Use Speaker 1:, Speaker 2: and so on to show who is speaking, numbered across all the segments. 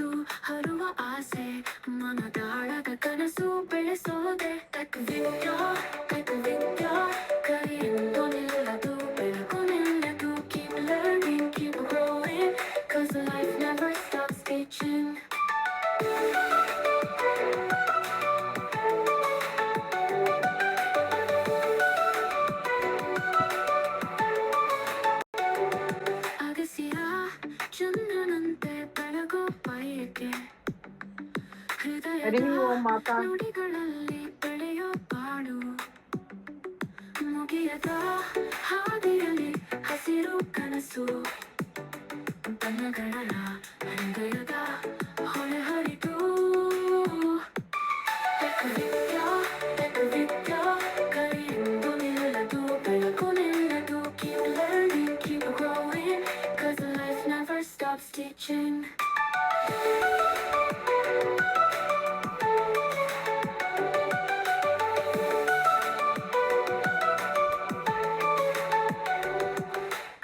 Speaker 1: ಹೊತ್ತು ಹರುವ ಆಸೆ ಮನದಾಳಗ ಕನಸು ಬೆಳೆಸೋದೆ ತಕ್ಕವಿದ್ಯಾ ಕೈಯಿಂದ ನಿಲ್ಲದು ಬೆಳಕು ನಿಲ್ಲದು keep learning keep growing cause life never stops teaching ಅಗಸಿಯ ಚಂದ್ರನಂತೆ ಬೆಳಗೋ ಬಯಕೆ ಹೃದಯದ
Speaker 2: ಹರಿ ಓಂ ಮಾತಾ.
Speaker 1: ನುಡಿಗಳಲ್ಲಿ ಬೆಳೆಯೋ ಬಾಳು ಮುಗಿಯದ ಹಾದಿಯಲ್ಲಿ ಹಸಿರು ಕನಸು ಬಣ್ಣಗಳ ಹೃದಯದ ಹೊಳೆ ಹರಿದು ವಿದ್ಯಾ ಕೈಯಿಂದ ನಿಲ್ಲದು ಬೆಳಕು ನಿಲ್ಲದು keep learning keep growing cause life never stops teaching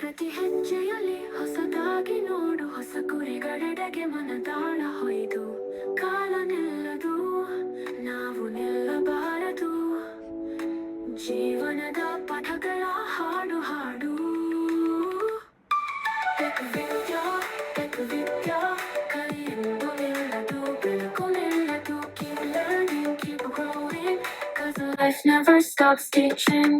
Speaker 1: ಪ್ರತಿ ಹೆಜ್ಜೆಯಲ್ಲಿ ಹೊಸದಾಗಿ ನೋಡು ಹೊಸ ಗುರಿಗಳೆಡೆಗೆ ಮನದಾಳ ಹೊಯ್ದು ಕಾಲ ನಿಲ್ಲದು ನಾವು ನಿಲ್ಲಬಾರದು ಜೀವನದ ಪಥಗಳ ಹಾಡು ಹಾಡು ವಿದ್ಯಾ ಕೈಯಿಂದ ನಿಲ್ಲದು ಬೆಳಕು ನಿಲ್ಲದು keep learning keep growing cause life never stops teaching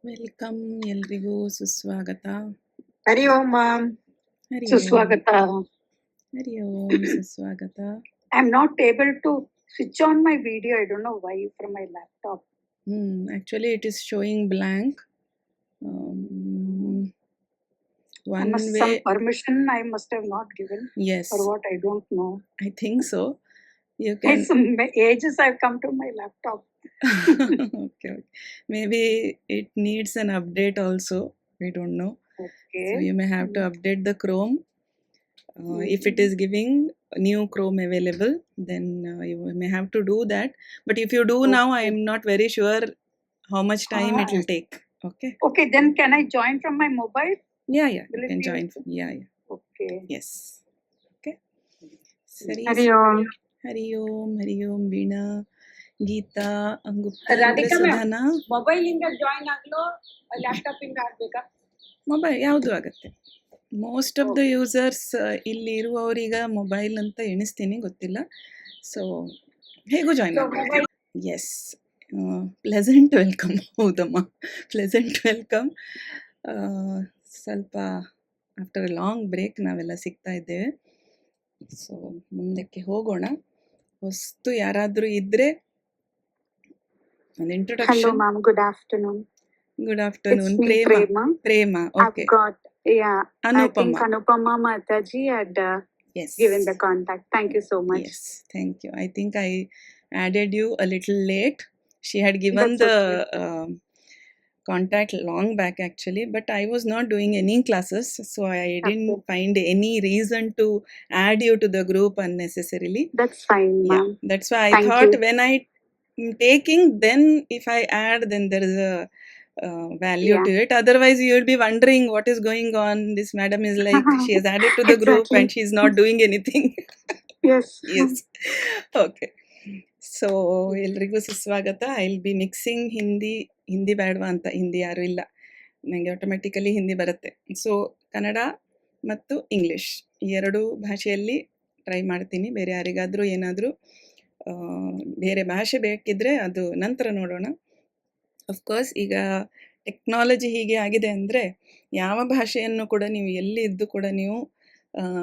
Speaker 3: welcome ಎಲ್ರಿಗೂ ಸುಸ್ವಾಗತ.
Speaker 2: ಹರಿ ಓಂ ಮಾಮ್.
Speaker 3: ಹರಿ ಓಂ.
Speaker 2: ಸುಸ್ವಾಗತ.
Speaker 3: ಹರಿ ಓಂ ಸುಸ್ವಾಗತ.
Speaker 2: I am not able to switch on my video. I don't know why from my laptop.
Speaker 3: Actually it is showing blank. One way.
Speaker 2: Some permission I must have not given.
Speaker 3: Yes.
Speaker 2: Or what I don't know.
Speaker 3: I think so. You can.
Speaker 2: Some ages I've come to my laptop.
Speaker 3: Okay. Maybe it needs an update also. We don't know.
Speaker 2: Okay.
Speaker 3: So you may have to update the Chrome. If it is giving new Chrome available, then you may have to do that. But if you do now, I am not very sure how much time it will take. Okay.
Speaker 2: Okay, then can I join from my mobile?
Speaker 3: Yeah.
Speaker 2: Will
Speaker 3: You
Speaker 2: it
Speaker 3: can
Speaker 2: be
Speaker 3: join.
Speaker 2: okay?
Speaker 3: Yeah.
Speaker 2: Okay.
Speaker 3: Yes. Okay. Sari.
Speaker 2: Hari Om.
Speaker 3: Hari Om. Veena, Geeta, Gupta,
Speaker 2: Radhika ma'am.
Speaker 3: Sudhana.
Speaker 2: Mobile ಇಂದ join ಆಗ್ಲೋ laptop ಇಂದ ಆಗ್ಬೇಕಾ?
Speaker 3: Mobile ಯಾವುದು ಆಗುತ್ತೆ. Most of the users ಇಲ್ಲಿ ಇರುವವರೀಗ mobile ಅಂತ ಎಣಿಸ್ತೀನಿ, ಗೊತ್ತಿಲ್ಲ. So ಹೇಗೂ join ಆಗ್ಬೋದು. Yes, pleasant welcome. ಹೌದಮ್ಮ, ಪ್ಲೆಸೆಂಟ್ ವೆಲ್ಕಮ್. ಸ್ವಲ್ಪ ಆಫ್ಟರ್ ಎ ಲಾಂಗ್ ಬ್ರೇಕ್ ನಾವೆಲ್ಲ ಸಿಗ್ತಾ ಇದ್ದೇವೆ. ಸೊ ಮುಂದಕ್ಕೆ ಹೋಗೋಣ. ಹೊಸ್ತು ಯಾರಾದರೂ ಇದ್ದರೆ ಒಂದು introduction.
Speaker 4: Hello, ma'am. Good afternoon.
Speaker 3: Good afternoon.
Speaker 4: It's me, Prema.
Speaker 3: Prema. Okay.
Speaker 4: I've got, I think Anupama Mataji had
Speaker 3: Yes.
Speaker 4: given the contact. Thank you so much.
Speaker 3: Yes, thank you. I think I added you a little late. She had given
Speaker 4: That's
Speaker 3: the contact long back actually, but I was not doing any classes, so I didn't find any reason to add you to the group unnecessarily.
Speaker 4: That's fine, ma'am.
Speaker 3: Yeah, that's why I
Speaker 4: Thank
Speaker 3: thought
Speaker 4: you.
Speaker 3: when I am taking, then if I add, then there is a value to it. Otherwise you will be wondering what is going on. This madam is like she has added to the group
Speaker 4: Exactly.
Speaker 3: and she is not doing anything.
Speaker 4: Yes.
Speaker 3: Yes. Okay. So ಎಲ್ರಿಗೂ ಸುಸ್ವಾಗತ. I will be mixing Hindi ಬೇಡವಾ ಅಂತ. ಹಿಂದಿ ಯಾರೂ ಇಲ್ಲ, ನನಗೆ automatically Hindi ಬರುತ್ತೆ. So Kannada ಮತ್ತು English ಈ ಎರಡೂ ಭಾಷೆಯಲ್ಲಿ ಟ್ರೈ ಮಾಡ್ತೀನಿ. ಬೇರೆ ಯಾರಿಗಾದರೂ ಏನಾದರೂ ಬೇರೆ ಭಾಷೆ ಬೇಕಿದ್ದರೆ ಅದು ನಂತರ ನೋಡೋಣ. ಅಫ್ಕೋರ್ಸ್ ಈಗ ಟೆಕ್ನಾಲಜಿ ಹೀಗೆ ಆಗಿದೆ ಅಂದರೆ ಯಾವ ಭಾಷೆಯನ್ನು ಕೂಡ ನೀವು ಎಲ್ಲಿ ಇದ್ದು ಕೂಡ ನೀವು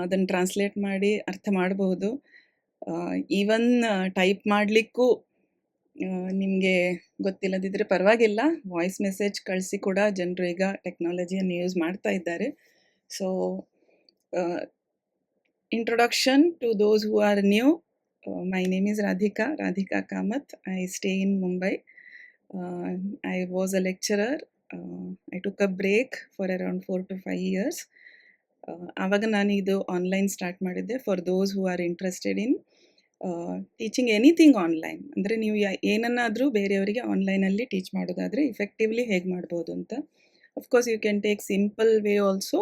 Speaker 3: ಅದನ್ನು ಟ್ರಾನ್ಸ್ಲೇಟ್ ಮಾಡಿ ಅರ್ಥ ಮಾಡಬಹುದು. ಈವನ್ ಟೈಪ್ ಮಾಡಲಿಕ್ಕೂ ನಿಮಗೆ ಗೊತ್ತಿಲ್ಲದಿದ್ದರೆ ಪರವಾಗಿಲ್ಲ, ವಾಯ್ಸ್ ಮೆಸೇಜ್ ಕಳಿಸಿ ಕೂಡ ಜನರು ಈಗ ಟೆಕ್ನಾಲಜಿಯನ್ನು ಯೂಸ್ ಮಾಡ್ತಾ ಇದ್ದಾರೆ. So introduction to those who are new. My name is Radhika Kamath. I stay in Mumbai. I was a lecturer. I took a break for around 4 to 5 years. ಆವಾಗ ನಾನು ಇದು ಆನ್ಲೈನ್ ಸ್ಟಾರ್ಟ್ ಮಾಡಿದ್ದೆ for those who are interested in teaching anything online. ಅಂದರೆ ನೀವು ಏನನ್ನಾದರೂ ಬೇರೆಯವರಿಗೆ ಆನ್ಲೈನಲ್ಲಿ teach ಮಾಡೋದಾದರೆ ಇಫೆಕ್ಟಿವ್ಲಿ ಹೇಗೆ ಮಾಡ್ಬೋದು ಅಂತ. Of course you can take simple way also.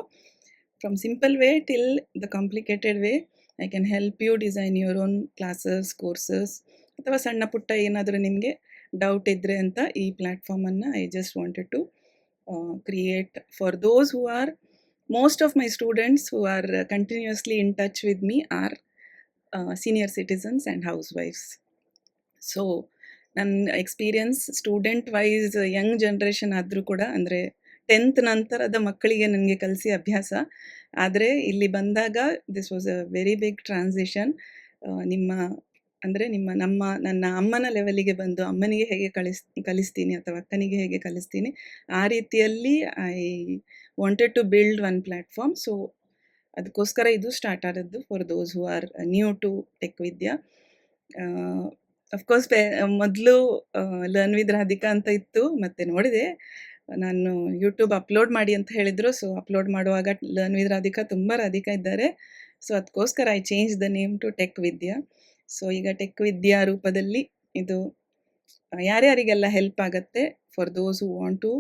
Speaker 3: From simple way till the complicated way I can help you design your own classes, courses, ಅಥವಾ ಸಣ್ಣ ಪುಟ್ಟ ಏನಾದರೂ ನಿಮಗೆ ಡೌಟ್ ಇದ್ದರೆ ಅಂತ ಈ ಪ್ಲ್ಯಾಟ್ಫಾರ್ಮನ್ನು I just wanted to create for those who are most of my students who are continuously in touch with me are senior citizens and housewives. So ನನ್ನ experience student wise young generation ಆದರೂ ಕೂಡ, ಅಂದರೆ 10th ನಂತರದ ಮಕ್ಕಳಿಗೆ ನನಗೆ ಕಲಿಸಿ ಅಭ್ಯಾಸ. ಆದರೆ ಇಲ್ಲಿ ಬಂದಾಗ this was a very big transition. ನನ್ನ ಅಮ್ಮನ ಲೆವೆಲಿಗೆ ಬಂದು ಅಮ್ಮನಿಗೆ ಹೇಗೆ ಕಲಿಸ್ತೀನಿ ಅಥವಾ ಅಕ್ಕನಿಗೆ ಹೇಗೆ ಕಲಿಸ್ತೀನಿ, ಆ ರೀತಿಯಲ್ಲಿ I wanted to build one platform. So ಅದಕ್ಕೋಸ್ಕರ ಇದು ಸ್ಟಾರ್ಟ್ ಆದದ್ದು for those who are new to tech Vidya. Of course ಮೊದಲು ಲರ್ನ್ ವಿತ್ ರಾಧಿಕಾ ಅಂತ ಇತ್ತು, ಮತ್ತು ನೋಡಿದೆ ನಾನು ಯೂಟ್ಯೂಬ್ ಅಪ್ಲೋಡ್ ಮಾಡಿ ಅಂತ ಹೇಳಿದರು. ಸೊ ಅಪ್ಲೋಡ್ ಮಾಡುವಾಗ ಲರ್ನ್ ವಿತ್ ರಾಧಿಕಾ ತುಂಬ ರಾಧಿಕಾ ಇದ್ದಾರೆ. ಸೊ ಅದಕ್ಕೋಸ್ಕರ I change the name to tech Vidya. So ಈಗ ಟೆಕ್ ವಿದ್ಯಾ ರೂಪದಲ್ಲಿ ಇದು ಯಾರ್ಯಾರಿಗೆಲ್ಲ ಹೆಲ್ಪ್ ಆಗುತ್ತೆ for those who want to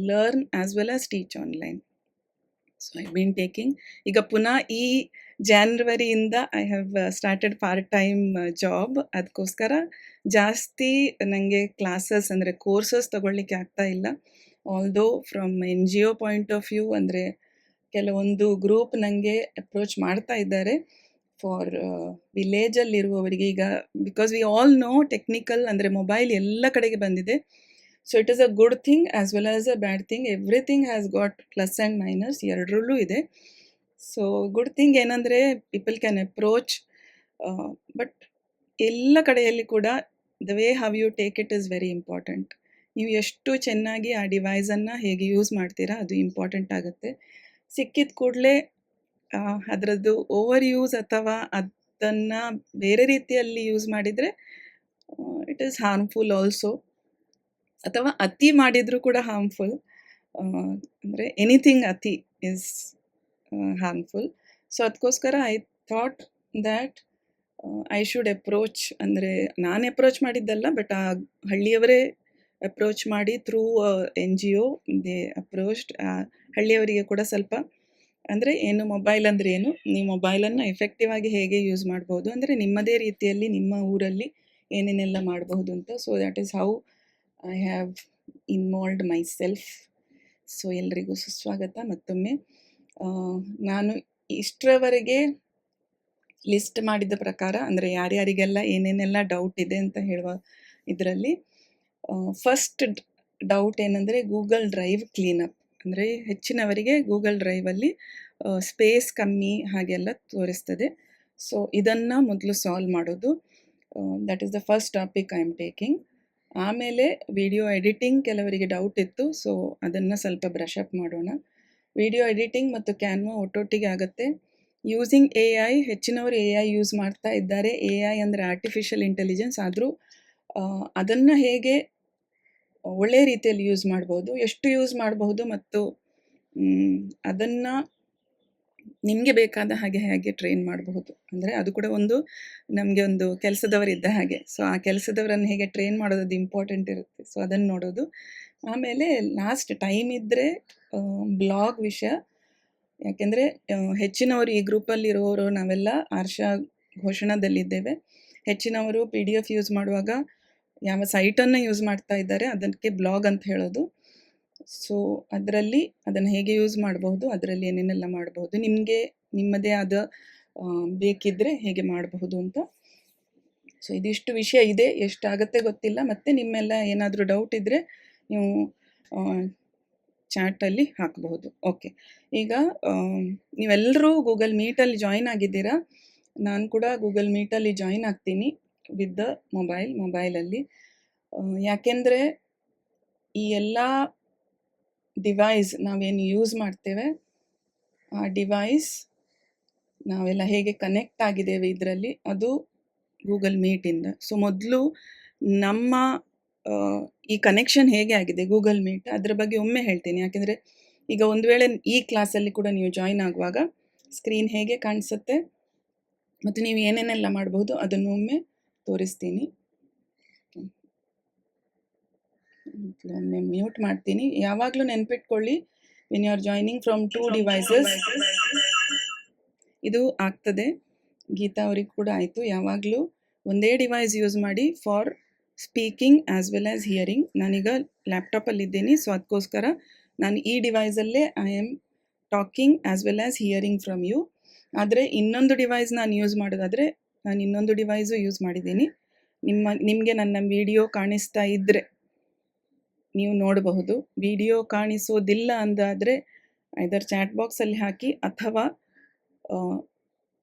Speaker 3: learn as well as teach online. So I been taking, ಈಗ ಪುನಃ ಈ ಜಾನ್ವರಿಯಿಂದ I have started part time job. ಅದಕ್ಕೋಸ್ಕರ ಜಾಸ್ತಿ ನನಗೆ ಕ್ಲಾಸಸ್ ಅಂದರೆ ಕೋರ್ಸಸ್ ತಗೊಳ್ಳಿಕ್ಕೆ ಆಗ್ತಾ ಇಲ್ಲ. Although from NGO point of view, ಅಂದರೆ ಕೆಲವೊಂದು ಗ್ರೂಪ್ ನನಗೆ ಅಪ್ರೋಚ್ ಮಾಡ್ತಾ ಇದ್ದಾರೆ ಫಾರ್ ವಿಲೇಜಲ್ಲಿರುವವರಿಗೆ. ಈಗ because we all know technical ಅಂದರೆ ಮೊಬೈಲ್ ಎಲ್ಲ ಕಡೆಗೆ ಬಂದಿದೆ. So it is a good thing as well as a bad thing. Everything has got plus and minus, ಎರಡರಲ್ಲೂ ಇದೆ. ಸೊ ಗುಡ್ ಥಿಂಗ್ ಏನಂದರೆ ಪೀಪಲ್ ಕ್ಯಾನ್ ಅಪ್ರೋಚ್, ಬಟ್ ಎಲ್ಲ ಕಡೆಯಲ್ಲಿ ಕೂಡ the way how you take it is very important. ನೀವು ಎಷ್ಟು ಚೆನ್ನಾಗಿ ಆ ಡಿವೈಸನ್ನು ಹೇಗೆ ಯೂಸ್ ಮಾಡ್ತೀರಾ ಅದು ಇಂಪಾರ್ಟೆಂಟ್ ಆಗುತ್ತೆ. ಸಿಕ್ಕಿದ ಕೂಡಲೇ ಅದರದ್ದು ಓವರ್ ಯೂಸ್ ಅಥವಾ ಅದನ್ನು ಬೇರೆ ರೀತಿಯಲ್ಲಿ ಯೂಸ್ ಮಾಡಿದರೆ ಇಟ್ ಈಸ್ ಹಾರ್ಮ್ಫುಲ್ ಆಲ್ಸೋ, ಅಥವಾ ಅತಿ ಮಾಡಿದರೂ ಕೂಡ ಹಾರ್ಮ್ಫುಲ್. ಅಂದರೆ ಎನಿಥಿಂಗ್ ಅತಿ ಈಸ್ ಹಾರ್ಮ್ಫುಲ್. ಸೊ ಅದಕ್ಕೋಸ್ಕರ I thought that I should approach, ಅಂದರೆ ನಾನು ಅಪ್ರೋಚ್ ಮಾಡಿದ್ದಲ್ಲ, ಬಟ್ ಆ ಹಳ್ಳಿಯವರೇ ಅಪ್ರೋಚ್ ಮಾಡಿ ಥ್ರೂ NGO ದೇ ಅಪ್ರೋಚ್ಡ್. ಹಳ್ಳಿಯವರಿಗೆ ಕೂಡ ಸ್ವಲ್ಪ ಅಂದರೆ ಏನು ಮೊಬೈಲ್ ಅಂದರೆ ಏನು, ನೀವು ಮೊಬೈಲನ್ನು ಎಫೆಕ್ಟಿವ್ ಆಗಿ ಹೇಗೆ ಯೂಸ್ ಮಾಡ್ಬೋದು, ಅಂದರೆ ನಿಮ್ಮದೇ ರೀತಿಯಲ್ಲಿ ನಿಮ್ಮ ಊರಲ್ಲಿ ಏನೇನೆಲ್ಲ ಮಾಡಬಹುದು ಅಂತ. So that is how I have involved my self. So ಎಲ್ರಿಗೂ ಸುಸ್ವಾಗತ ಮತ್ತೊಮ್ಮೆ. ನಾನು ಇಷ್ಟರವರೆಗೆ ಲಿಸ್ಟ್ ಮಾಡಿದ ಪ್ರಕಾರ, ಅಂದರೆ ಯಾರ್ಯಾರಿಗೆಲ್ಲ ಏನೇನೆಲ್ಲ ಡೌಟ್ ಇದೆ ಅಂತ ಹೇಳುವ ಇದರಲ್ಲಿ ಫಸ್ಟ್ ಡೌಟ್ ಏನಂದರೆ ಗೂಗಲ್ ಡ್ರೈವ್ ಕ್ಲೀನಪ್. ಅಂದರೆ ಹೆಚ್ಚಿನವರಿಗೆ ಗೂಗಲ್ ಡ್ರೈವಲ್ಲಿ ಸ್ಪೇಸ್ ಕಮ್ಮಿ ಹಾಗೆಲ್ಲ ತೋರಿಸ್ತದೆ. ಸೊ ಇದನ್ನು ಮೊದಲು ಸಾಲ್ವ್ ಮಾಡೋದು, that is the first topic I am taking. ಆಮೇಲೆ ವಿಡಿಯೋ ಎಡಿಟಿಂಗ್ ಕೆಲವರಿಗೆ ಡೌಟ್ ಇತ್ತು, ಸೊ ಅದನ್ನು ಸ್ವಲ್ಪ ಬ್ರಷ್ ಅಪ್ ಮಾಡೋಣ. ವಿಡಿಯೋ ಎಡಿಟಿಂಗ್ ಮತ್ತು ಕ್ಯಾನ್ವಾ ಒಟ್ಟೊಟ್ಟಿಗೆ ಆಗುತ್ತೆ. ಯೂಸಿಂಗ್ AI, ಹೆಚ್ಚಿನವರು AI ಯೂಸ್ ಮಾಡ್ತಾ ಇದ್ದಾರೆ. AI ಅಂದರೆ ಆರ್ಟಿಫಿಷಿಯಲ್ ಇಂಟೆಲಿಜೆನ್ಸ್. ಆದರೂ ಅದನ್ನು ಹೇಗೆ ಒಳ್ಳೆಯ ರೀತಿಯಲ್ಲಿ ಯೂಸ್ ಮಾಡ್ಬೋದು, ಎಷ್ಟು ಯೂಸ್ ಮಾಡಬಹುದು, ಮತ್ತು ಅದನ್ನು ನಿಮಗೆ ಬೇಕಾದ ಹಾಗೆ ಹೇಗೆ ಟ್ರೈನ್ ಮಾಡಬಹುದು, ಅಂದರೆ ಅದು ಕೂಡ ನಮಗೆ ಒಂದು ಕೆಲಸದವರಿದ್ದ ಹಾಗೆ. ಸೊ ಆ ಕೆಲಸದವರನ್ನು ಹೇಗೆ ಟ್ರೈನ್ ಮಾಡೋದು ಅದು ಇಂಪಾರ್ಟೆಂಟ್ ಇರುತ್ತೆ. ಸೊ ಅದನ್ನು ನೋಡೋದು. ಆಮೇಲೆ ಲಾಸ್ಟ್ ಟೈಮ್ ಇದ್ದರೆ ಬ್ಲಾಗ್ ವಿಷಯ. ಯಾಕೆಂದರೆ ಹೆಚ್ಚಿನವರು ಈ ಗ್ರೂಪಲ್ಲಿರೋರು ನಾವೆಲ್ಲ ಆರ್ಷಾ ಘೋಷಣಾದಲ್ಲಿದ್ದೇವೆ. ಹೆಚ್ಚಿನವರು PDF ಯೂಸ್ ಮಾಡುವಾಗ ಯಾವ ಸೈಟನ್ನು ಯೂಸ್ ಮಾಡ್ತಾ ಇದ್ದಾರೆ ಅದಕ್ಕೆ ಬ್ಲಾಗ್ ಅಂತ ಹೇಳೋದು. ಸೊ ಅದರಲ್ಲಿ ಅದನ್ನು ಹೇಗೆ ಯೂಸ್ ಮಾಡಬಹುದು, ಅದರಲ್ಲಿ ಏನೇನೆಲ್ಲ ಮಾಡಬಹುದು, ನಿಮಗೆ ನಿಮ್ಮದೇ ಆದ ಬೇಕಿದ್ದರೆ ಹೇಗೆ ಮಾಡಬಹುದು ಅಂತ. ಸೊ ಇದಿಷ್ಟು ವಿಷಯ ಇದೆ, ಎಷ್ಟಾಗತ್ತೆ ಗೊತ್ತಿಲ್ಲ. ಮತ್ತು ನಿಮ್ಮೆಲ್ಲ ಏನಾದರೂ ಡೌಟ್ ಇದ್ದರೆ ನೀವು ಚಾಟಲ್ಲಿ ಹಾಕಬಹುದು. ಓಕೆ, ಈಗ ನೀವೆಲ್ಲರೂ ಗೂಗಲ್ ಮೀಟಲ್ಲಿ ಜಾಯಿನ್ ಆಗಿದ್ದೀರಾ. ನಾನು ಕೂಡ ಗೂಗಲ್ ಮೀಟಲ್ಲಿ ಜಾಯಿನ್ ಆಗ್ತೀನಿ ವಿತ್ ದ ಮೊಬೈಲಲ್ಲಿ. ಯಾಕೆಂದರೆ ಈ ಎಲ್ಲ ಡಿವೈಸ್ ನಾವೇನು ಯೂಸ್ ಮಾಡ್ತೇವೆ, ಆ ಡಿವೈಸ್ ನಾವೆಲ್ಲ ಹೇಗೆ ಕನೆಕ್ಟ್ ಆಗಿದ್ದೇವೆ ಇದರಲ್ಲಿ, ಅದು ಗೂಗಲ್ ಮೀಟಿಂದ. ಸೊ ಮೊದಲು ನಮ್ಮ ಈ ಕನೆಕ್ಷನ್ ಹೇಗೆ ಆಗಿದೆ ಗೂಗಲ್ ಮೀಟ್ ಅದರ ಬಗ್ಗೆ ಒಮ್ಮೆ ಹೇಳ್ತೀನಿ. ಯಾಕೆಂದರೆ ಈಗ ಒಂದು ವೇಳೆ ಈ ಕ್ಲಾಸಲ್ಲಿ ಕೂಡ ನೀವು ಜಾಯಿನ್ ಆಗುವಾಗ ಸ್ಕ್ರೀನ್ ಹೇಗೆ ಕಾಣಿಸುತ್ತೆ ಮತ್ತು ನೀವು ಏನೇನೆಲ್ಲ ಮಾಡಬಹುದು ಅದನ್ನು ಒಮ್ಮೆ ತೋರಿಸ್ತೀನಿ. ಒಮ್ಮೆ ಮ್ಯೂಟ್ ಮಾಡ್ತೀನಿ. ಯಾವಾಗಲೂ ನೆನ್ಪಿಟ್ಕೊಳ್ಳಿ, when you are joining from 2 devices ಇದು ಆಗ್ತದೆ. ಗೀತಾ ಅವ್ರಿಗೆ ಕೂಡ ಆಯಿತು. ಯಾವಾಗಲೂ ಒಂದೇ ಡಿವೈಸ್ ಯೂಸ್ ಮಾಡಿ for speaking as well as hearing. ನಾನೀಗ ಲ್ಯಾಪ್ಟಾಪಲ್ಲಿದ್ದೀನಿ, ಸೊ ಅದಕ್ಕೋಸ್ಕರ ನಾನು ಈ ಡಿವೈಸಲ್ಲೇ I am talking as well as hearing from you. ಆದರೆ ಇನ್ನೊಂದು ಡಿವೈಸ್ ನಾನು ಯೂಸ್ ಮಾಡೋದಾದರೆ ನಾನು ಇನ್ನೊಂದು ಡಿವೈಸು ಯೂಸ್ ಮಾಡಿದ್ದೀನಿ. ನಿಮಗೆ ನನ್ನ ವಿಡಿಯೋ ಕಾಣಿಸ್ತಾ ಇದ್ದರೆ ನೀವು ನೋಡಬಹುದು. ವಿಡಿಯೋ ಕಾಣಿಸೋದಿಲ್ಲ ಅಂದಾದರೆ ಐದರ್ ಚಾಟ್ ಬಾಕ್ಸಲ್ಲಿ ಹಾಕಿ ಅಥವಾ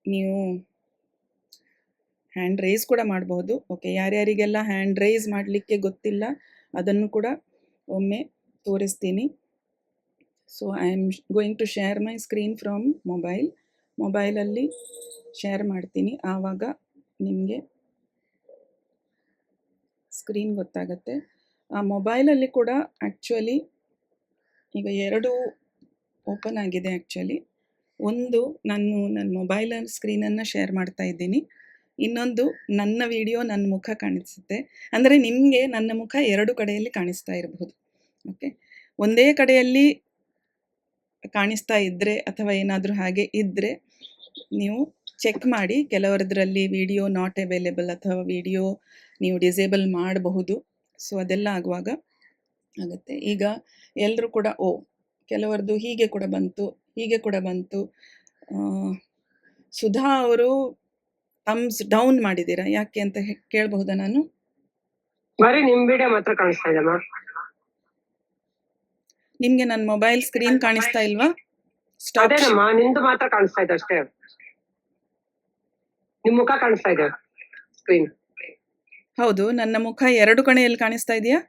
Speaker 3: ನೀವು ಹ್ಯಾಂಡ್ ರೈಸ್ ಕೂಡ ಮಾಡಬಹುದು. ಓಕೆ, ಯಾರ್ಯಾರಿಗೆಲ್ಲ ಹ್ಯಾಂಡ್ ರೈಸ್ ಮಾಡಲಿಕ್ಕೆ ಗೊತ್ತಿಲ್ಲ ಅದನ್ನು ಕೂಡ ಒಮ್ಮೆ ತೋರಿಸ್ತೀನಿ. So I am going to share my screen from ಮೊಬೈಲಲ್ಲಿ ಶೇರ್ ಮಾಡ್ತೀನಿ. ಆವಾಗ ನಿಮಗೆ ಸ್ಕ್ರೀನ್ ಗೊತ್ತಾಗತ್ತೆ. ಆ ಮೊಬೈಲಲ್ಲಿ ಕೂಡ ಆ್ಯಕ್ಚುಲಿ ಈಗ 2 ಓಪನ್ ಆಗಿದೆ. ಆ್ಯಕ್ಚುಲಿ ಒಂದು ನನ್ನ ಮೊಬೈಲ್ ಸ್ಕ್ರೀನನ್ನು ಶೇರ್ ಮಾಡ್ತಾ ಇದ್ದೀನಿ, ಇನ್ನೊಂದು ನನ್ನ ವಿಡಿಯೋ ನನ್ನ ಮುಖ ಕಾಣಿಸುತ್ತೆ. ಅಂದರೆ ನಿಮಗೆ ನನ್ನ ಮುಖ 2 ಕಡೆಯಲ್ಲಿ ಕಾಣಿಸ್ತಾ ಇರಬಹುದು. ಓಕೆ, ಒಂದೇ ಕಡೆಯಲ್ಲಿ ಕಾಣಿಸ್ತಾ ಇದ್ದರೆ ಅಥವಾ ಏನಾದರೂ ಹಾಗೆ ಇದ್ದರೆ ನೀವು ಚೆಕ್ ಮಾಡಿ. ಕೆಲವರದ್ರಲ್ಲಿ ವಿಡಿಯೋ ನಾಟ್ ಅವೈಲೇಬಲ್ ಅಥವಾ ವಿಡಿಯೋ ನೀವು ಡಿಸೇಬಲ್ ಮಾಡಬಹುದು. ಸೊ ಅದೆಲ್ಲ ಆಗುವಾಗ ಆಗುತ್ತೆ. ಈಗ ಎಲ್ಲರೂ ಕೂಡ ಕೆಲವರದ್ದು ಹೀಗೆ ಕೂಡ ಬಂತು. ಸುಧಾ ಅವರು ಥಮ್ಸ್ ಡೌನ್ ಮಾಡಿದ್ದೀರಾ, ಯಾಕೆ ಅಂತ ಕೇಳಬಹುದಾ ನಾನು?
Speaker 5: ಬರೀ ನಿಮ್ ವಿಡಿಯೋ ಮಾತ್ರ ಕಾಣಿಸ್ತಾ ಇದೆ ಮ್ಯಾಮ್.
Speaker 3: ನಿಮ್ಗೆ ನನ್ನ ಮೊಬೈಲ್ ಸ್ಕ್ರೀನ್ ಕಾಣಿಸ್ತಾ ಇಲ್ವಾ? ಸ್ಟಾಪ್.
Speaker 5: ಅದೇನಮ್ಮ, ನಿಂದು ಮಾತ್ರ ಕಾಣಿಸ್ತಾ ಇದೆ ಅಷ್ಟೇ. ನಿಮ್ ಮುಖ ಕಾಣಿಸ್ತಾ ಇದೆ ಸ್ಕ್ರೀನ್.
Speaker 3: ಹೌದು, ನನ್ನ ಮುಖ 2 ಕಡೆಯಲ್ಲಿ ಕಾಣಿಸ್ತಾ ಇದೆಯಾ?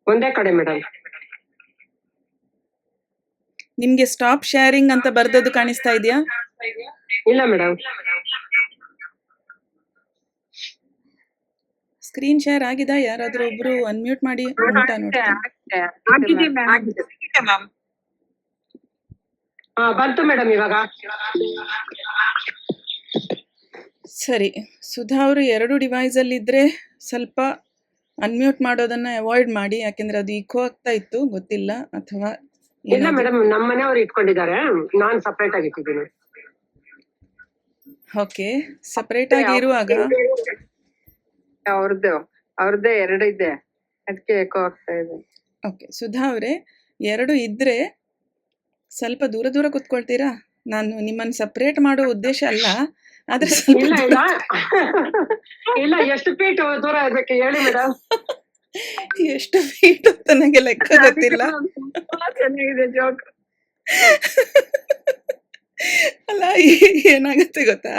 Speaker 5: ಒಂದೇ ಕಡೆ ಮೇಡಮ್.
Speaker 3: ನಿಮ್ಗೆ ಸ್ಟಾಪ್ ಶೇರಿಂಗ್ ಅಂತ ಬರ್ದದ್ದು ಕಾಣಿಸ್ತಾ ಇದೆಯಾ?
Speaker 5: ಇಲ್ಲ ಮೇಡಮ್.
Speaker 3: Screen share ಆಗಿದಾ? ಯಾರಾದ್ರೂ ಒಬ್ರು ಅನ್ಮ್ಯೂಟ್ ಮಾಡಿ ಉಂಟಾ ನೋಡ್ತೀನಿ.
Speaker 5: ಬಂತು ಮೇಡಮ್ ಇವಾಗ.
Speaker 3: ಸರಿ, ಸುಧಾ ಅವರು 2 ಡಿವೈಸಲ್ಲಿ ಇದ್ದರೆ ಸ್ವಲ್ಪ ಅನ್ಮ್ಯೂಟ್ ಮಾಡೋದನ್ನು ಅವಾಯ್ಡ್ ಮಾಡಿ. ಯಾಕೆಂದರೆ ಅದು ಇಕೋ ಆಗ್ತಾ ಇತ್ತು, ಗೊತ್ತಿಲ್ಲ ಅಥವಾ
Speaker 5: ಇಲ್ಲ ಮೇಡಮ್, ನಮ್ಮ ಮನೆಯವ್ರು ಇಟ್ಕೊಂಡಿದ್ದಾರೆ, ನಾನು ಸಪರೇಟ್ ಆಗಿ ಇಟ್ಟಿದ್ದೀನಿ.
Speaker 3: ಓಕೆ, ಸಪರೇಟ್ ಆಗಿ ಇರುವಾಗ
Speaker 4: ಅವ್ರದ್ದೇ 2 ಇದೆ, ಅದಕ್ಕೆ ಎಕೋ ಆಗ್ತಾ ಇದೆ.
Speaker 3: ಓಕೆ, ಸುಧಾ ಅವರೇ 2 ಇದ್ದರೆ ಸ್ವಲ್ಪ ದೂರ ಕೂತ್ಕೊಳ್ತೀರಾ? ನಾನು ನಿಮ್ಮನ್ನು ಸಪರೇಟ್ ಮಾಡೋ ಉದ್ದೇಶ ಅಲ್ಲ, ಆದ್ರೆ
Speaker 5: ಇಲ್ಲ ಎಷ್ಟು ಫೀಟ್ ದೂರ ಇರ್ಬೇಕು ಹೇಳಿ ಮೇಡಮ್.
Speaker 3: ಎಷ್ಟು ಫೀಟ್ ಅಂತ ನನಗೆ ಲೆಕ್ಕ ಗೊತ್ತಿಲ್ಲ.
Speaker 4: ಚೆನ್ನಾಗಿದೆ ಜೋಕ್.
Speaker 3: ಅಲ್ಲ, ಏನಾಗುತ್ತೆ ಗೊತ್ತಾ,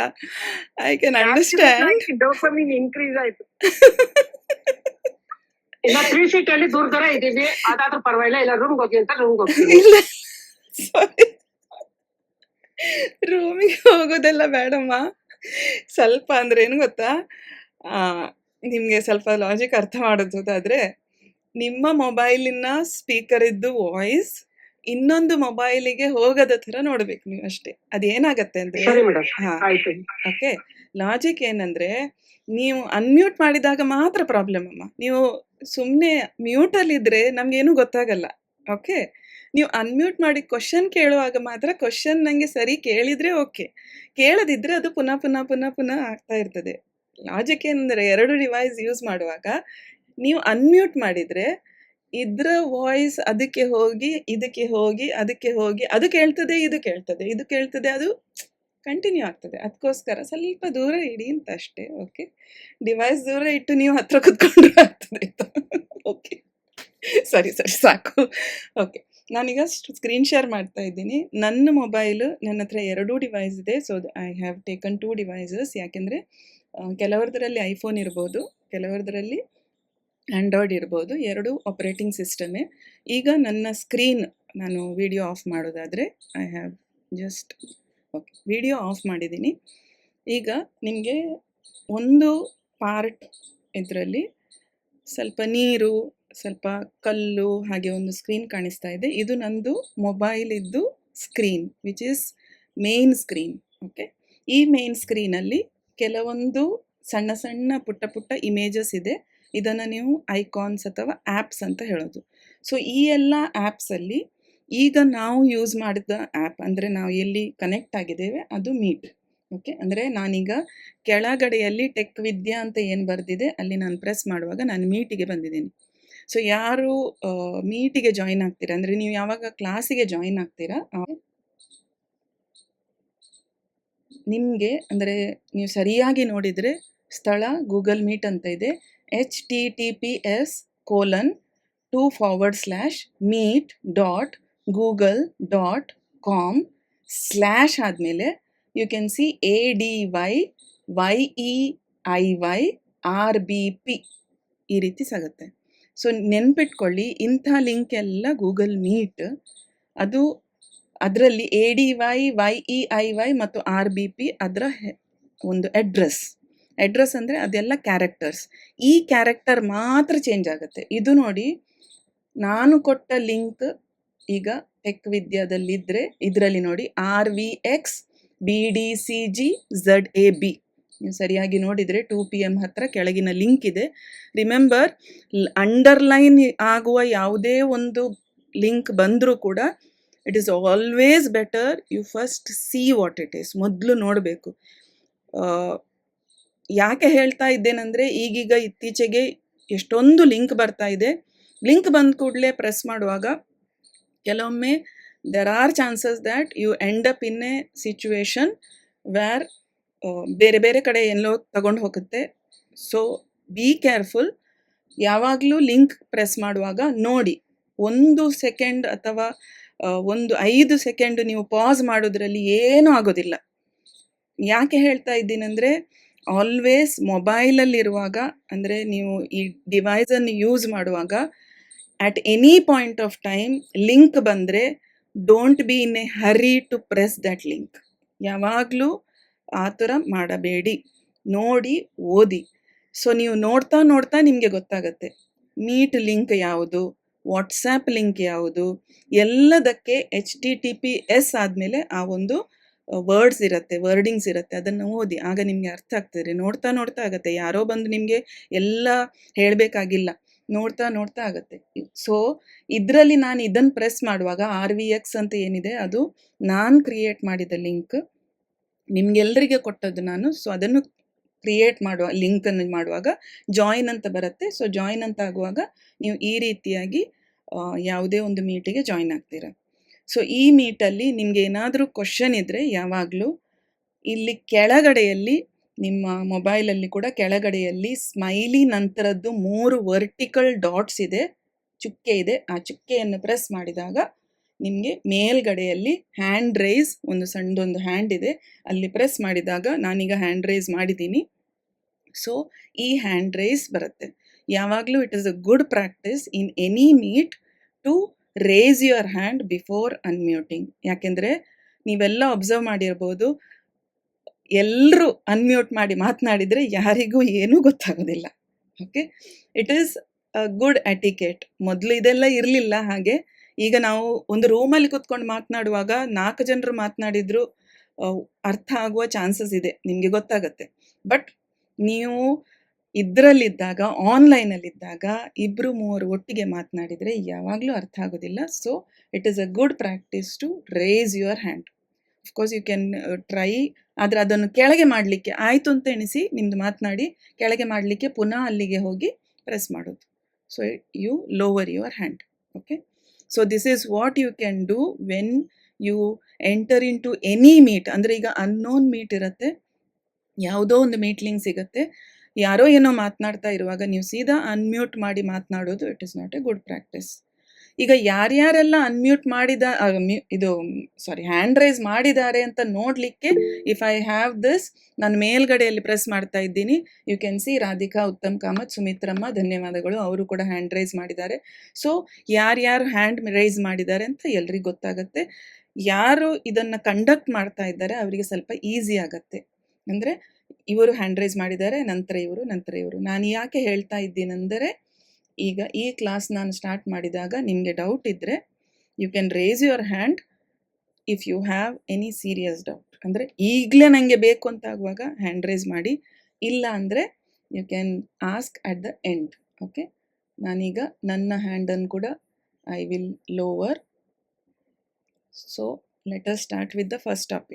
Speaker 3: I can understand.
Speaker 4: Dopamine increase ಆಯ್ತು.
Speaker 5: ಇಲ್ಲ 3 ಫೀಟ್ ಅಲ್ಲಿ ದೂರ ಇದ್ದೀವಿ, ಅದಾದ್ರೂ ಪರವಾಗಿಲ್ಲ. ಇಲ್ಲ ರೂಮ್ಗೆ ಹೋಗಿ ಅಂತ ರೂಮ್ಗೆ ಹೋಗ್ತೀವಿ.
Speaker 3: ಸಾರಿ, ರೂಮಿಗೆ ಹೋಗೋದೆಲ್ಲ ಬೇಡಮ್ಮ. ಸ್ವಲ್ಪ ಅಂದ್ರೆ ಏನು ಗೊತ್ತಾ, ನಿಮಗೆ ಸ್ವಲ್ಪ ಲಾಜಿಕ್ ಅರ್ಥ ಮಾಡೋದಾದ್ರೆ, ನಿಮ್ಮ ಮೊಬೈಲಿನ ಸ್ಪೀಕರ್ ಇದ್ದು ವಾಯ್ಸ್ ಇನ್ನೊಂದು ಮೊಬೈಲಿಗೆ ಹೋಗದ ಥರ ನೋಡ್ಬೇಕು ನೀವು ಅಷ್ಟೇ. ಅದೇನಾಗತ್ತೆ ಅಂದ್ರೆ, ಓಕೆ, ಲಾಜಿಕ್ ಏನಂದ್ರೆ, ನೀವು ಅನ್ಮ್ಯೂಟ್ ಮಾಡಿದಾಗ ಮಾತ್ರ ಪ್ರಾಬ್ಲಮ್ ಅಮ್ಮ. ನೀವು ಸುಮ್ಮನೆ ಮ್ಯೂಟಲ್ಲಿದ್ದರೆ ನಮಗೇನು ಗೊತ್ತಾಗಲ್ಲ. ಓಕೆ, ನೀವು ಅನ್ಮ್ಯೂಟ್ ಮಾಡಿ ಕ್ವಶನ್ ಕೇಳುವಾಗ ಮಾತ್ರ ಕ್ವಶನ್ ನನಗೆ ಸರಿ ಕೇಳಿದರೆ ಓಕೆ, ಕೇಳದಿದ್ದರೆ ಅದು ಪುನಃ ಆಗ್ತಾ ಇರ್ತದೆ. ಲಾಜಿಕ್ ಏನಂದರೆ, 2 ಡಿವೈಸ್ ಯೂಸ್ ಮಾಡುವಾಗ ನೀವು ಅನ್ಮ್ಯೂಟ್ ಮಾಡಿದರೆ ಇದ್ರ ವಾಯ್ಸ್ ಅದಕ್ಕೆ ಹೋಗಿ ಇದಕ್ಕೆ ಹೋಗಿ ಅದಕ್ಕೆ ಹೋಗಿ ಅದು ಕೇಳ್ತದೆ, ಇದು ಕೇಳ್ತದೆ, ಅದು ಕಂಟಿನ್ಯೂ ಆಗ್ತದೆ. ಅದಕ್ಕೋಸ್ಕರ ಸ್ವಲ್ಪ ದೂರ ಇಡಿ ಅಂತ ಅಷ್ಟೇ. ಓಕೆ, ಡಿವೈಸ್ ದೂರ ಇಟ್ಟು ನೀವು ಹತ್ರ ಕುತ್ಕೊಂಡ್ರೆ ಆಗ್ತದೆ. ಓಕೆ, ಸರಿ ಸಾಕು. ಓಕೆ, ನಾನೀಗ ಸ್ಕ್ರೀನ್ ಶೇರ್ ಮಾಡ್ತಾ ಇದ್ದೀನಿ. ನನ್ನ ಮೊಬೈಲು, ನನ್ನ ಹತ್ರ 2 ಡಿವೈಸ್ ಇದೆ. So I have taken 2 devices. ಯಾಕೆಂದರೆ ಕೆಲವರದ್ರಲ್ಲಿ ಐಫೋನ್ ಇರ್ಬೋದು, ಕೆಲವರದ್ರಲ್ಲಿ ಆ್ಯಂಡ್ರಾಯ್ಡ್ ಇರ್ಬೋದು. 2 ಆಪರೇಟಿಂಗ್ ಸಿಸ್ಟಮೇ. ಈಗ ನನ್ನ ಸ್ಕ್ರೀನ್ ನಾನು ವಿಡಿಯೋ ಆಫ್ ಮಾಡೋದಾದರೆ I have just okay, video of ಮಾಡಿದ್ದೀನಿ. ಈಗ ನಿಮಗೆ ಒಂದು ಪಾರ್ಟ್ ಇದರಲ್ಲಿ ಸ್ವಲ್ಪ ನೀರು, ಸ್ವಲ್ಪ ಕಲ್ಲು, ಹಾಗೆ ಒಂದು ಸ್ಕ್ರೀನ್ ಕಾಣಿಸ್ತಾ ಇದೆ. ಇದು ನಂದು ಮೊಬೈಲ್ ಇದ್ದು screen, which is main screen. Okay, ಈ ಮೇನ್ ಸ್ಕ್ರೀನಲ್ಲಿ ಕೆಲವೊಂದು ಸಣ್ಣ ಸಣ್ಣ ಪುಟ್ಟ ಪುಟ್ಟ ಇಮೇಜಸ್ ಇದೆ. ಇದನ್ನು ನೀವು ಐಕಾನ್ಸ್ ಅಥವಾ ಆ್ಯಪ್ಸ್ ಅಂತ ಹೇಳೋದು. ಸೊ ಈ ಎಲ್ಲ ಆ್ಯಪ್ಸಲ್ಲಿ ಈಗ ನಾವು ಯೂಸ್ ಮಾಡಿದ ಆ್ಯಪ್, ಅಂದರೆ ನಾವು ಎಲ್ಲಿ ಕನೆಕ್ಟ್ ಆಗಿದ್ದೇವೆ ಅದು ಮೀಟ್. ಓಕೆ, ಅಂದರೆ ನಾನೀಗ ಕೆಳಗಡೆಯಲ್ಲಿ ಟೆಕ್ ವಿದ್ಯಾ ಅಂತ ಏನು ಬರೆದಿದೆ ಅಲ್ಲಿ ನಾನು ಪ್ರೆಸ್ ಮಾಡುವಾಗ ನಾನು ಮೀಟಿಗೆ ಬಂದಿದ್ದೀನಿ. ಸೊ ಯಾರು ಮೀಟಿಗೆ ಜಾಯಿನ್ ಆಗ್ತೀರಾ, ಅಂದರೆ ನೀವು ಯಾವಾಗ ಕ್ಲಾಸಿಗೆ ಜಾಯಿನ್ ಆಗ್ತೀರಾ ನಿಮಗೆ, ಅಂದರೆ ನೀವು ಸರಿಯಾಗಿ ನೋಡಿದರೆ ಸ್ಥಳ ಗೂಗಲ್ ಮೀಟ್ ಅಂತ ಇದೆ. https:/meet.google.com/ ಆದಮೇಲೆ ಯು ಕ್ಯಾನ್ ಸಿ ADYYEIYRBP ಈ ರೀತಿ ಸಿಗುತ್ತೆ. ಸೊ ನೆನ್ಪಿಟ್ಕೊಳ್ಳಿ, ಇಂಥ ಲಿಂಕ್ ಎಲ್ಲ ಗೂಗಲ್ ಮೀಟ್. ಅದು ಅದರಲ್ಲಿ ADYYEIY ಮತ್ತು RBP ಅದರ ಒಂದು ಅಡ್ರೆಸ್ ಅಂದರೆ ಅದೆಲ್ಲ ಕ್ಯಾರೆಕ್ಟರ್ಸ್. ಈ ಕ್ಯಾರೆಕ್ಟರ್ ಮಾತ್ರ ಚೇಂಜ್ ಆಗುತ್ತೆ. ಇದು ನೋಡಿ, ನಾನು ಕೊಟ್ಟ ಲಿಂಕ್ ಈಗ ಟೆಕ್ ವಿದ್ಯಾದಲ್ಲಿದ್ದರೆ ಇದರಲ್ಲಿ ನೋಡಿ RVXBDCGZAB. ನೀವು ಸರಿಯಾಗಿ ನೋಡಿದರೆ 2 PM ಹತ್ರ ಕೆಳಗಿನ ಲಿಂಕ್ ಇದೆ. ರಿಮೆಂಬರ್, ಅಂಡರ್ಲೈನ್ ಆಗುವ ಯಾವುದೇ ಒಂದು ಲಿಂಕ್ ಬಂದರೂ ಕೂಡ it is always better you first see what it is. ಮೊದಲು ನೋಡಬೇಕು. ಯಾಕೆ ಹೇಳ್ತಾ ಇದ್ದೇನೆಂದರೆ, ಈಗೀಗ ಇತ್ತೀಚೆಗೆ ಎಷ್ಟೊಂದು ಲಿಂಕ್ ಬರ್ತಾ ಇದೆ. ಲಿಂಕ್ ಬಂದ ಕೂಡಲೇ ಪ್ರೆಸ್ ಮಾಡುವಾಗ ಕೆಲವೊಮ್ಮೆ there are chances that you end up in a situation where ಬೇರೆ ಬೇರೆ ಕಡೆ ಎಲ್ಲೋ ತಗೊಂಡು ಹೋಗುತ್ತೆ. So be careful. ಯಾವಾಗಲೂ ಲಿಂಕ್ ಪ್ರೆಸ್ ಮಾಡುವಾಗ ನೋಡಿ, 1 ಸೆಕೆಂಡ್ ಅಥವಾ 5 ಸೆಕೆಂಡ್ ನೀವು ಪಾಸ್ ಮಾಡೋದ್ರಲ್ಲಿ ಏನೂ ಆಗೋದಿಲ್ಲ. ಯಾಕೆ ಹೇಳ್ತಾ ಇದ್ದೀನಂದರೆ, ಆಲ್ವೇಸ್ ಮೊಬೈಲಲ್ಲಿರುವಾಗ, ಅಂದರೆ ನೀವು ಈ ಡಿವೈಸನ್ನು ಯೂಸ್ ಮಾಡುವಾಗ at any point of time link ಬಂದರೆ don't be in a hurry to press that link. ಯಾವಾಗಲೂ ಆ ಥರ ಮಾಡಬೇಡಿ. ನೋಡಿ, ಓದಿ. ಸೊ ನೀವು ನೋಡ್ತಾ ನೋಡ್ತಾ ನಿಮಗೆ ಗೊತ್ತಾಗತ್ತೆ ಮೀಟ್ ಲಿಂಕ್ ಯಾವುದು, ವಾಟ್ಸ್ಯಾಪ್ ಲಿಂಕ್ ಯಾವುದು, ಎಲ್ಲದಕ್ಕೆ HTTPS ಆದಮೇಲೆ ಆ ಒಂದು ವರ್ಡಿಂಗ್ಸ್ ಇರುತ್ತೆ. ಅದನ್ನು ಓದಿ, ಆಗ ನಿಮಗೆ ಅರ್ಥ ಆಗ್ತದೆ. ನೋಡ್ತಾ ನೋಡ್ತಾ ಆಗುತ್ತೆ. ಯಾರೋ ಬಂದು ನಿಮಗೆ ಎಲ್ಲ ಹೇಳಬೇಕಾಗಿಲ್ಲ, ನೋಡ್ತಾ ಆಗುತ್ತೆ. ಸೊ ಇದರಲ್ಲಿ ನಾನು ಇದನ್ನು ಪ್ರೆಸ್ ಮಾಡುವಾಗ RVX ಅಂತ ಏನಿದೆ ಅದು ನಾನು ಕ್ರಿಯೇಟ್ ಮಾಡಿದ ಲಿಂಕ್, ನಿಮ್ಗೆಲ್ಲರಿಗೆ ಕೊಟ್ಟದ್ದು ನಾನು. ಸೊ ಅದನ್ನು ಕ್ರಿಯೇಟ್ ಮಾಡುವ ಲಿಂಕನ್ನು ಮಾಡುವಾಗ ಜಾಯಿನ್ ಅಂತ ಬರುತ್ತೆ. ಸೊ ಜಾಯಿನ್ ಅಂತ ಆಗುವಾಗ ನೀವು ಈ ರೀತಿಯಾಗಿ ಯಾವುದೇ ಒಂದು ಮೀಟಿಗೆ ಜಾಯಿನ್ ಆಗ್ತೀರಾ. ಸೊ ಈ ಮೀಟಲ್ಲಿ ನಿಮಗೆ ಏನಾದರೂ ಕ್ವಶನ್ ಇದ್ದರೆ ಯಾವಾಗಲೂ ಇಲ್ಲಿ ಕೆಳಗಡೆಯಲ್ಲಿ, ನಿಮ್ಮ ಮೊಬೈಲಲ್ಲಿ ಕೂಡ ಕೆಳಗಡೆಯಲ್ಲಿ ಸ್ಮೈಲಿ ನಂತರದ್ದು 3 ವರ್ಟಿಕಲ್ ಡಾಟ್ಸ್ ಇದೆ, ಚುಕ್ಕೆ ಇದೆ. ಆ ಚುಕ್ಕೆಯನ್ನು ಪ್ರೆಸ್ ಮಾಡಿದಾಗ ನಿಮಗೆ ಮೇಲ್ಗಡೆಯಲ್ಲಿ ಹ್ಯಾಂಡ್ ರೈಸ್, ಒಂದು ಸಣ್ಣದೊಂದು ಹ್ಯಾಂಡ್ ಇದೆ, ಅಲ್ಲಿ ಪ್ರೆಸ್ ಮಾಡಿದಾಗ ನಾನೀಗ ಹ್ಯಾಂಡ್ ರೈಸ್ ಮಾಡಿದ್ದೀನಿ. ಸೊ ಈ ಹ್ಯಾಂಡ್ ರೈಸ್ ಬರುತ್ತೆ. ಯಾವಾಗಲೂ it is a good practice in any meet to raise your hand before unmuting. ಯಾಕೆಂದರೆ ನೀವೆಲ್ಲ ಅಬ್ಸರ್ವ್ ಮಾಡಿರ್ಬೋದು, ಎಲ್ಲರೂ ಅನ್ಮ್ಯೂಟ್ ಮಾಡಿ ಮಾತನಾಡಿದರೆ ಯಾರಿಗೂ ಏನೂ ಗೊತ್ತಾಗೋದಿಲ್ಲ. Okay, it is a good etiquette. ಮೊದಲು ಇದೆಲ್ಲ ಇರಲಿಲ್ಲ ಹಾಗೆ. ಈಗ ನಾವು ಒಂದು ರೂಮಲ್ಲಿ ಕೂತ್ಕೊಂಡು ಮಾತನಾಡುವಾಗ 4 ಜನರು ಮಾತನಾಡಿದ್ರು ಅರ್ಥ ಆಗುವ ಚಾನ್ಸಸ್ ಇದೆ, ನಿಮಗೆ ಗೊತ್ತಾಗತ್ತೆ. ಬಟ್ ನೀವು ಇದರಲ್ಲಿದ್ದಾಗ, ಆನ್ಲೈನಲ್ಲಿದ್ದಾಗ 2-3 ಒಟ್ಟಿಗೆ ಮಾತನಾಡಿದರೆ ಯಾವಾಗಲೂ ಅರ್ಥ ಆಗೋದಿಲ್ಲ. So it is a good practice to raise your hand. Of course you can try, ಆದರೆ ಅದನ್ನು ಕೆಳಗೆ ಮಾಡಲಿಕ್ಕೆ ಆಯಿತು ಅಂತ ಎಣಿಸಿ ನಿಮ್ಮದು ಮಾತನಾಡಿ ಕೆಳಗೆ ಮಾಡಲಿಕ್ಕೆ ಪುನಃ ಅಲ್ಲಿಗೆ ಹೋಗಿ ಪ್ರೆಸ್ ಮಾಡೋದು. So you lower your hand. Okay, so this is what you can do when you enter into any meet. ಅಂದರೆ ಈಗ ಅನ್ನೋನ್ ಮೀಟ್ ಇರುತ್ತೆ, ಯಾವುದೋ ಒಂದು ಮೀಟ್ ಲಿಂಕ್ ಸಿಗುತ್ತೆ, ಯಾರೋ ಏನೋ ಮಾತನಾಡ್ತಾ ಇರುವಾಗ ನೀವು ಸೀದಾ ಅನ್ಮ್ಯೂಟ್ ಮಾಡಿ ಮಾತನಾಡೋದು it is not a good practice. ಈಗ ಯಾರ್ಯಾರೆಲ್ಲ ಅನ್ಮ್ಯೂಟ್ ಹ್ಯಾಂಡ್ ರೈಸ್ ಮಾಡಿದ್ದಾರೆ ಅಂತ ನೋಡಲಿಕ್ಕೆ, ಇಫ್ ಐ ಹ್ಯಾವ್ ದಿಸ್, ನಾನು ಮೇಲ್ಗಡೆಯಲ್ಲಿ ಪ್ರೆಸ್ ಮಾಡ್ತಾ ಇದ್ದೀನಿ. You can see Radhika, Uttam Kamath, Sumitramma, ಧನ್ಯವಾದಗಳು, ಅವರು ಕೂಡ ಹ್ಯಾಂಡ್ ರೈಸ್ ಮಾಡಿದ್ದಾರೆ. ಸೊ ಯಾರ್ಯಾರು ಹ್ಯಾಂಡ್ ರೈಸ್ ಮಾಡಿದ್ದಾರೆ ಅಂತ ಎಲ್ರಿಗೂ ಗೊತ್ತಾಗತ್ತೆ. ಯಾರು ಇದನ್ನು ಕಂಡಕ್ಟ್ ಮಾಡ್ತಾ ಇದ್ದಾರೆ ಅವರಿಗೆ ಸ್ವಲ್ಪ ಈಸಿ ಆಗತ್ತೆ. ಅಂದರೆ ಇವರು ಹ್ಯಾಂಡ್ ರೈಸ್ ಮಾಡಿದ್ದಾರೆ, ನಂತರ ಇವರು. ನಾನು ಯಾಕೆ ಹೇಳ್ತಾ ಇದ್ದೀನೆಂದರೆ, ಈಗ ಈ ಕ್ಲಾಸ್ ನಾನು ಸ್ಟಾರ್ಟ್ ಮಾಡಿದಾಗ ನಿಮಗೆ ಡೌಟ್ ಇದ್ದರೆ you can raise your hand if you have any serious doubt. ಅಂದರೆ ಈಗಲೇ ನನಗೆ ಬೇಕು ಅಂತ ಆಗುವಾಗ ಹ್ಯಾಂಡ್ ರೇಸ್ ಮಾಡಿ, ಇಲ್ಲ ಅಂದರೆ you can ask at the end. Okay, ನಾನೀಗ ನನ್ನ ಹ್ಯಾಂಡನ್ನು ಕೂಡ I will lower. So let us start with the first topic.